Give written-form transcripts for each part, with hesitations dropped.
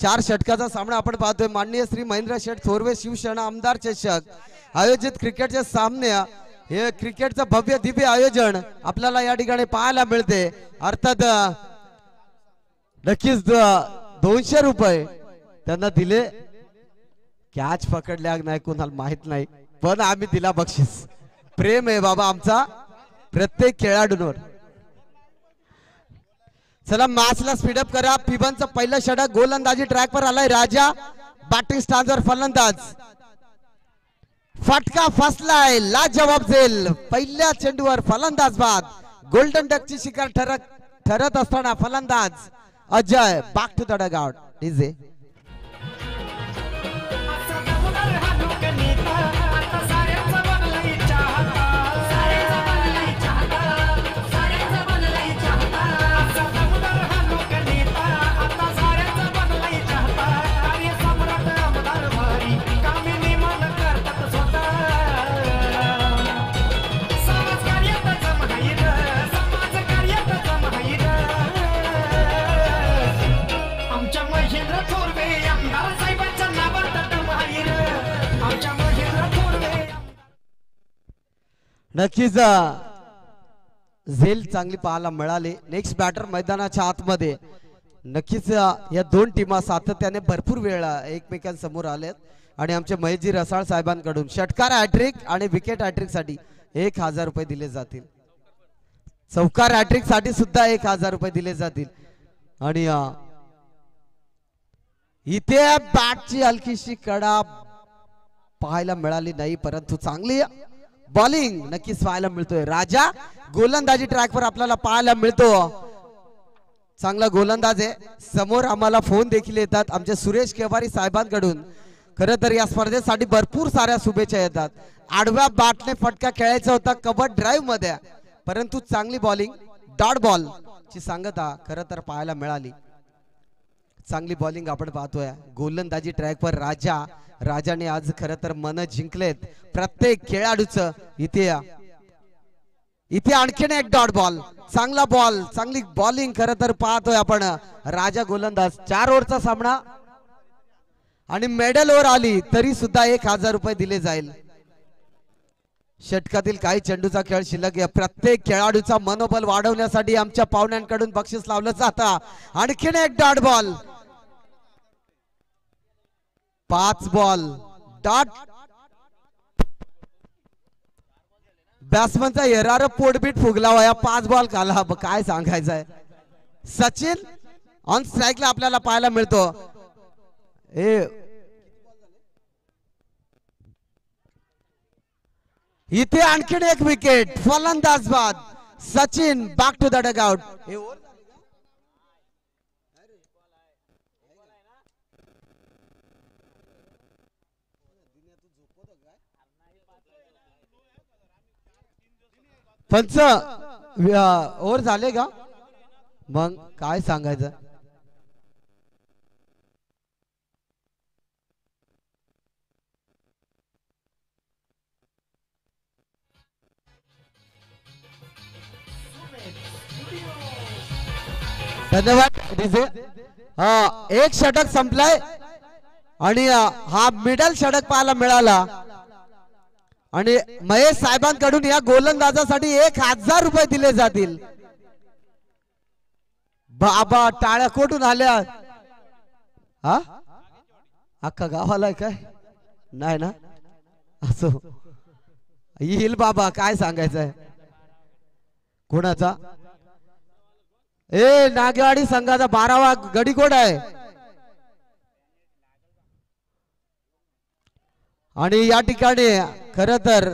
4 षटकाचा सामना आपण पाहतोय। माननीय श्री महेंद्र शेठ थोरवे शिवसेना आमदार चषक आयोजित क्रिकेटचे सामने, हे क्रिकेटचं भव्य दिव्य आयोजन आपल्याला या ठिकाणी पाहायला मिळते। अर्थात नक्कीच 200 रुपये त्यांना दिले, कॅच पकडल्या नाही कोणाला माहित नाही, पण आम्ही दिला बक्षीस। प्रेम आहे बाबा आमचा प्रत्येक खेळाडूंवर। चला मॅचला स्पीडअप करा। पिबनचं पहिलं षटक, गोलंदाजी ट्रॅकवर आलाय राजा, बॅटिंग स्टांजवर फलंदाज, फटका फसलाय, लाजवाब झेल, पहिल्या चेंडूवर फलंदाज बाद, गोल्डन डकची शिकार ठरत असताना फलंदाज Ajay, back to the dugout डीजे। नक्कीच झेल चांगली पाहायला मिळाली। नेक्स्ट बॅटर मैदानाच्या आतमध्ये। नक्कीच या दोन टीमा सातत्याने भरपूर वेळ एकमेकांसमोर आलेत आणि आमचे महेशजी रसाळ साहेबांकडून षटकार हॅट्रिक आणि विकेट हॅट्रिक साठी 1000 रुपये दिले जातील। चौकार हॅट्रिक साठी सुद्धा 1000 रुपये दिले जातील। आणि इथे बॅटची हलकीशी कडा पाहायला मिळाली नाही, परंतु चांगली बॉलिंग नक्कीच पाहायला मिळतोय। राजा गोलंदाजी ट्रॅकवर आपल्याला पाहायला मिळतो, चांगला गोलंदाज आहे। समोर आम्हाला फोन देखील येतात आमचे सुरेश केवारी साहेबांकडून। खरं तर या स्पर्धेसाठी भरपूर साऱ्या शुभेच्छा येतात। आडव्या बॅटने फटका खेळायचा होता कव्हर ड्राईव्ह मध्ये, परंतु चांगली बॉलिंग डॉट बॉल ची सांगता खरं तर पाहायला मिळाली। चांगली बॉलिंग आपण पाहतोय। गोलंदाजी ट्रॅकवर राजाने आज खरं तर मन जिंकलेत प्रत्येक खेळाडूचं। इथे आणखीन एक डॉट बॉल, चांगला बॉल, चांगली बॉलिंग खरं तर पाहतोय आपण। राजा गोलंदाज, 4 ओव्हरचा सामना आणि मेडल ओव्हर आली तरी सुद्धा 1000 रुपये दिले जाईल। षटकातील काही चेंडूचा खेळ शिल्लक आहे। प्रत्येक खेळाडूचा मनोबल वाढवण्यासाठी आमच्या पाहुण्यांकडून बक्षीस लावलं जातं। आणखीन एक डॉट बॉल, 5 बॉल डॉट। बॅट्समनचा एरार पोटबीट फुगला वया, 5 बॉल खाला, काय सांगायचंय। सचिन ऑन स्ट्राईकला आपल्याला पाहायला मिळतो। इथे आणखीन एक विकेट, फलंदाज बाद, Sachin back to the dugout. पंच ओव्हर झाले का, मग काय सांगायचं। धन्यवाद डीजे। एक षटक संपलाय आणि हा मिडल षटक पाहायला मिळाला आणि महेश साहेबांकडून या गोलंदाजासाठी 1000 रुपये दिले जातील। बाबा टाळ्या कोठून आल्या, हा अख्खा गावाला काय नाही ना, असो येईल बाबा, काय सांगायचंय। कोणाचा नागेवाडी संघाचा 12वा गडी कोड आहे आणि या ठिकाणी खरं तर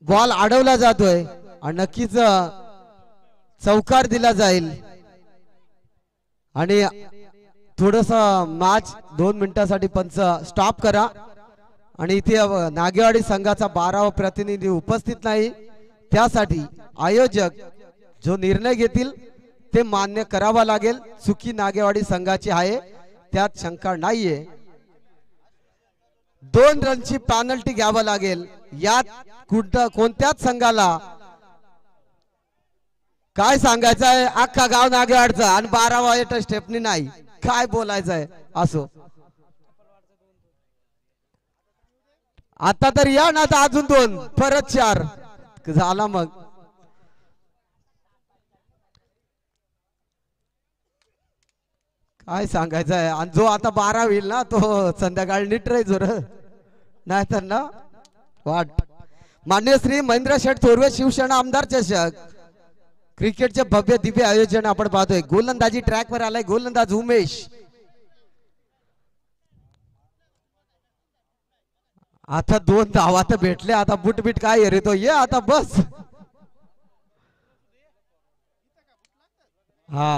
बॉल अडवला जातोय आणि नक्कीच चौकार दिला जाईल। आणि थोडस मॅच 2 मिनिटांसाठी पंच स्टॉप करा। आणि इथे नागेवाडी संघाचा 12वा प्रतिनिधी उपस्थित नाही, त्यासाठी आयोजक जो निर्णय घेतील ते मान्य करावा लागेल। चुकी नागेवाडी संघाची आहे त्यात शंका नाहीये। 2 रनची पेनल्टी घ्यावी लागेल। यात कोणत्याच संघाला काय सांगायचंय अख्खा गाव नागेवाडचं आणि 12 वाजेट स्टेपनी नाही काय बोलायचंय असो आता तर या ना तर अजून 2 परत 4 झाला मग काय सांगायचंय आणि जो आता 12 होईल ना तो संध्याकाळी नीट राहायचो र नाही तर ना वाट मान्य श्री महेंद्र शेठ थोरवे शिवसेना आमदार चषक क्रिकेटचे भव्य दिव्य आयोजन आपण पाहतोय गोलंदाजी ट्रॅक वर आलाय गोलंदाज उमेश आता 2 धावा तर भेटले आता बुटबीट काय रे तो ये आता बस हा